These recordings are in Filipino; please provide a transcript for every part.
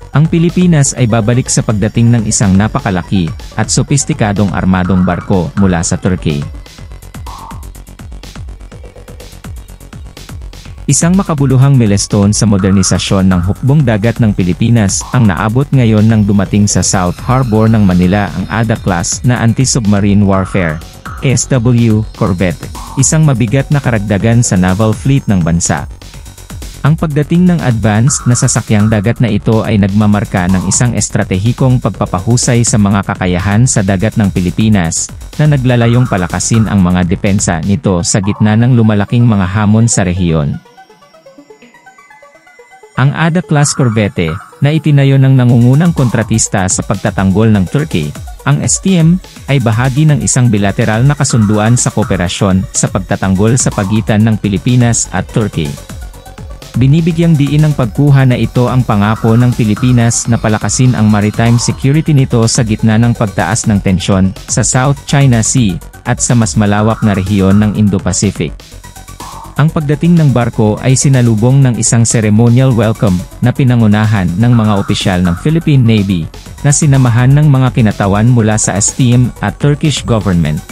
Ang Pilipinas ay babalik sa pagdating ng isang napakalaki at sopistikadong armadong barko mula sa Turkey. Isang makabuluhang milestone sa modernisasyon ng hukbong dagat ng Pilipinas ang naabot ngayon nang dumating sa South Harbor ng Manila ang ADA-class na anti-submarine warfare (ASW) corvette, isang mabigat na karagdagan sa naval fleet ng bansa. Ang pagdating ng advanced na sasakyang dagat na ito ay nagmamarka ng isang estratehikong pagpapahusay sa mga kakayahan sa dagat ng Pilipinas, na naglalayong palakasin ang mga depensa nito sa gitna ng lumalaking mga hamon sa rehiyon. Ang ADA-class corvette, na itinayo ng nangungunang kontratista sa pagtatanggol ng Turkey, ang STM, ay bahagi ng isang bilateral na kasunduan sa kooperasyon sa pagtatanggol sa pagitan ng Pilipinas at Turkey. Binibigyang diin ng pagkuha na ito ang pangako ng Pilipinas na palakasin ang maritime security nito sa gitna ng pagtaas ng tensyon sa South China Sea at sa mas malawak na rehiyon ng Indo-Pacific. Ang pagdating ng barko ay sinalubong ng isang ceremonial welcome na pinangunahan ng mga opisyal ng Philippine Navy, na sinamahan ng mga kinatawan mula sa STM at Turkish government.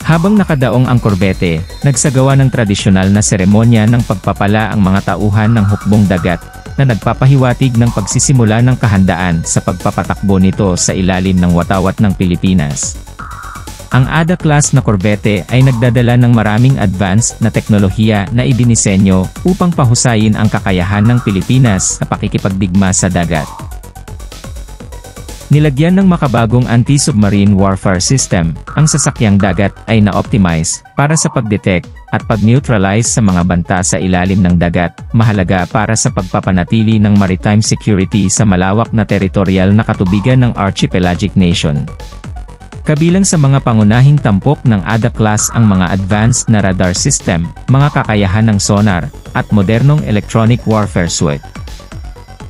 Habang nakadaong ang korbete, nagsagawa ng tradisyonal na seremonya ng pagpapala ang mga tauhan ng hukbong dagat, na nagpapahiwatig ng pagsisimula ng kahandaan sa pagpapatakbo nito sa ilalim ng watawat ng Pilipinas. Ang ADA-class na korbete ay nagdadala ng maraming advanced na teknolohiya na idinisenyo upang pahusayin ang kakayahan ng Pilipinas sa pakikipagdigma sa dagat. Nilagyan ng makabagong anti-submarine warfare system, ang sasakyang dagat ay na-optimize para sa pag-detect at pag-neutralize sa mga banta sa ilalim ng dagat, mahalaga para sa pagpapanatili ng maritime security sa malawak na teritorial na katubigan ng archipelagic nation. Kabilang sa mga pangunahing tampok ng ADA-class ang mga advanced na radar system, mga kakayahan ng sonar, at modernong electronic warfare suite.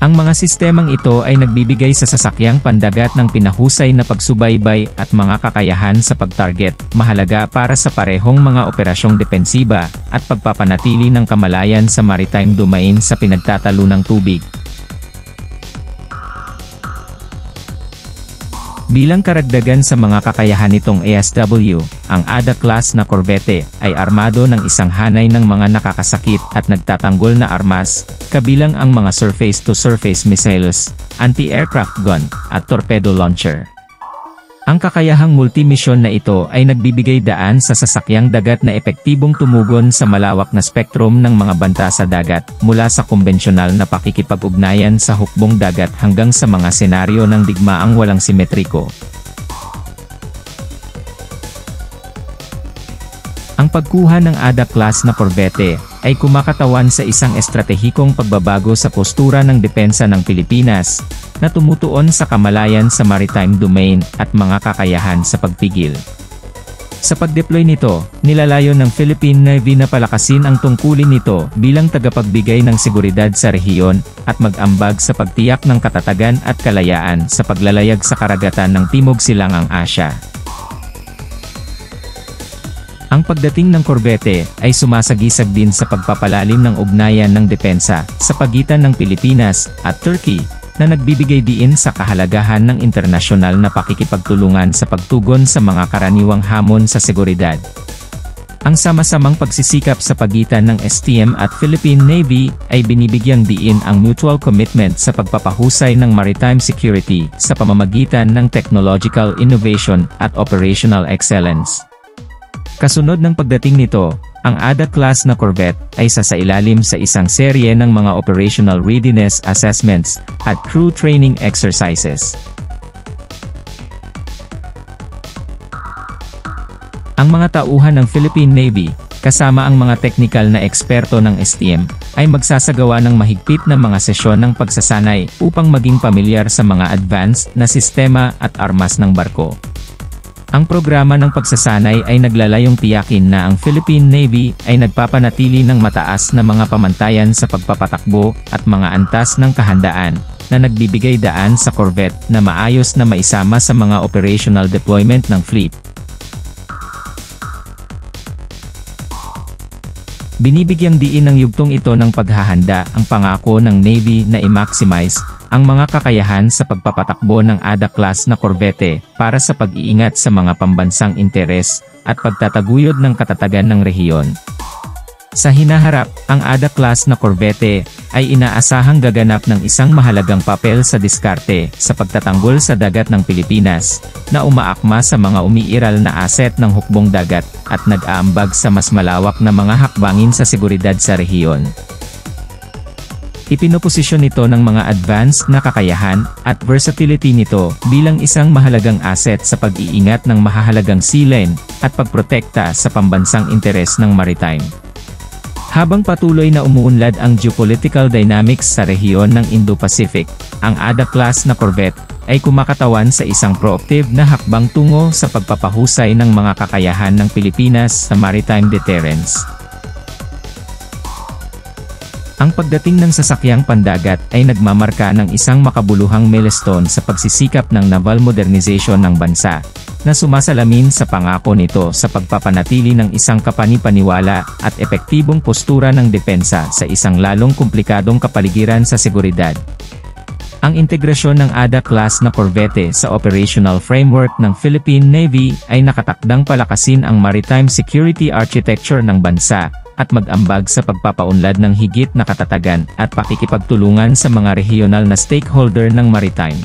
Ang mga sistemang ito ay nagbibigay sa sasakyang pandagat ng pinahusay na pagsubaybay at mga kakayahan sa pag-target, mahalaga para sa parehong mga operasyong depensiba at pagpapanatili ng kamalayan sa maritime domain sa pinagtatalunang tubig. Bilang karagdagan sa mga kakayahan nitong ASW, ang ADA-class na korbete ay armado ng isang hanay ng mga nakakasakit at nagtatanggol na armas, kabilang ang mga surface-to-surface missiles, anti-aircraft gun, at torpedo launcher. Ang kakayahang multimission na ito ay nagbibigay daan sa sasakyang dagat na epektibong tumugon sa malawak na spektrum ng mga banta sa dagat, mula sa kumbensyonal na pakikipag-ugnayan sa hukbong dagat hanggang sa mga senaryo ng digmaang walang simetriko. Ang pagkuha ng ADA-class na korbete ay kumakatawan sa isang estratehikong pagbabago sa postura ng depensa ng Pilipinas, na tumutuon sa kamalayan sa maritime domain at mga kakayahan sa pagpigil. Sa pag-deploy nito, nilalayo ng Philippine Navy na palakasin ang tungkulin nito bilang tagapagbigay ng seguridad sa rehiyon at mag-ambag sa pagtiyak ng katatagan at kalayaan sa paglalayag sa karagatan ng Timog Silangang Asya. Ang pagdating ng korbete ay sumasagisag din sa pagpapalalim ng ugnayan ng depensa sa pagitan ng Pilipinas at Turkey, na nagbibigay diin sa kahalagahan ng internasyonal na pakikipagtulungan sa pagtugon sa mga karaniwang hamon sa seguridad. Ang sama-samang pagsisikap sa pagitan ng STM at Philippine Navy ay binibigyang diin ang mutual commitment sa pagpapahusay ng maritime security sa pamamagitan ng technological innovation at operational excellence. Kasunod ng pagdating nito, ang ADA-class na korvette ay sasailalim sa isang serye ng mga operational readiness assessments at crew training exercises. Ang mga tauhan ng Philippine Navy, kasama ang mga teknikal na eksperto ng STM, ay magsasagawa ng mahigpit na mga sesyon ng pagsasanay upang maging pamilyar sa mga advanced na sistema at armas ng barko. Ang programa ng pagsasanay ay naglalayong tiyakin na ang Philippine Navy ay nagpapanatili ng mataas na mga pamantayan sa pagpapatakbo at mga antas ng kahandaan, na nagbibigay daan sa corvette na maayos na maisama sa mga operational deployment ng fleet. Binibigyang diin ng yugtong ito ng paghahanda ang pangako ng Navy na i-maximize ang mga kakayahan sa pagpapatakbo ng ADA-class na korbete para sa pag-iingat sa mga pambansang interes at pagtataguyod ng katatagan ng rehiyon. Sa hinaharap, ang ADA-class na korbete ay inaasahang gaganap ng isang mahalagang papel sa diskarte sa pagtatanggol sa dagat ng Pilipinas, na umaakma sa mga umiiral na aset ng hukbong dagat at nag-aambag sa mas malawak na mga hakbangin sa seguridad sa rehiyon. Ipinoposisyon nito ng mga advanced na kakayahan at versatility nito bilang isang mahalagang asset sa pag-iingat ng mahahalagang sea lane at pagprotekta sa pambansang interes ng maritime. Habang patuloy na umuunlad ang geopolitical dynamics sa rehiyon ng Indo-Pacific, ang ADA-class na corvette ay kumakatawan sa isang proactive na hakbang tungo sa pagpapahusay ng mga kakayahan ng Pilipinas sa maritime deterrence. Ang pagdating ng sasakyang pandagat ay nagmamarka ng isang makabuluhang milestone sa pagsisikap ng naval modernization ng bansa, na sumasalamin sa pangako nito sa pagpapanatili ng isang kapani-paniwala at epektibong postura ng depensa sa isang lalong komplikadong kapaligiran sa seguridad. Ang integrasyon ng ADA-class na korbete sa operational framework ng Philippine Navy ay nakatakdang palakasin ang maritime security architecture ng bansa at mag-ambag sa pagpapaunlad ng higit na katatagan at pakikipagtulungan sa mga regional na stakeholder ng maritime.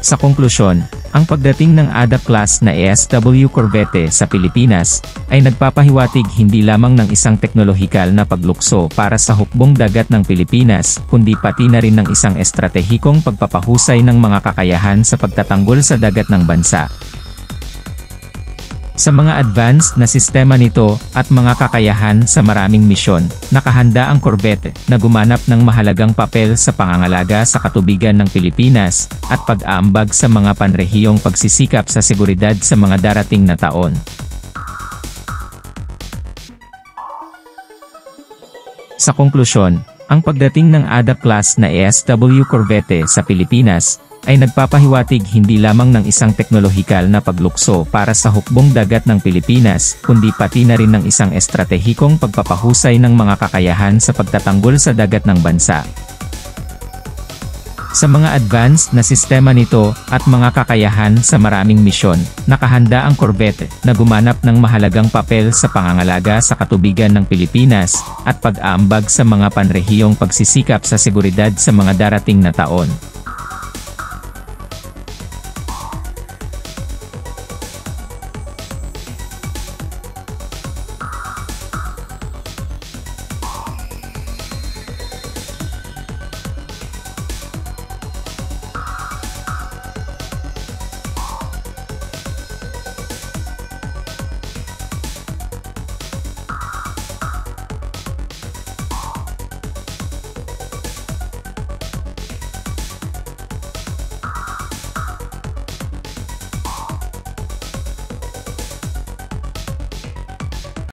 Sa konklusyon, ang pagdating ng ADA-class na ASW Corvette sa Pilipinas ay nagpapahiwatig hindi lamang ng isang teknolohikal na paglukso para sa hukbong dagat ng Pilipinas, kundi pati na rin ng isang estratehikong pagpapahusay ng mga kakayahan sa pagtatanggol sa dagat ng bansa. Sa mga advanced na sistema nito at mga kakayahan sa maraming misyon, nakahanda ang korbete na gumanap ng mahalagang papel sa pangangalaga sa katubigan ng Pilipinas at pag-aambag sa mga panrehiyong pagsisikap sa seguridad sa mga darating na taon. Sa konklusyon, ang pagdating ng ADA-class na ASW Corvette sa Pilipinas ay nagpapahiwatig hindi lamang ng isang teknolohikal na paglukso para sa hukbong dagat ng Pilipinas, kundi pati na rin ng isang estratehikong pagpapahusay ng mga kakayahan sa pagtatanggol sa dagat ng bansa. Sa mga advanced na sistema nito at mga kakayahan sa maraming misyon, nakahanda ang korbete na gumanap ng mahalagang papel sa pangangalaga sa katubigan ng Pilipinas at pag-aambag sa mga panrehiyong pagsisikap sa seguridad sa mga darating na taon.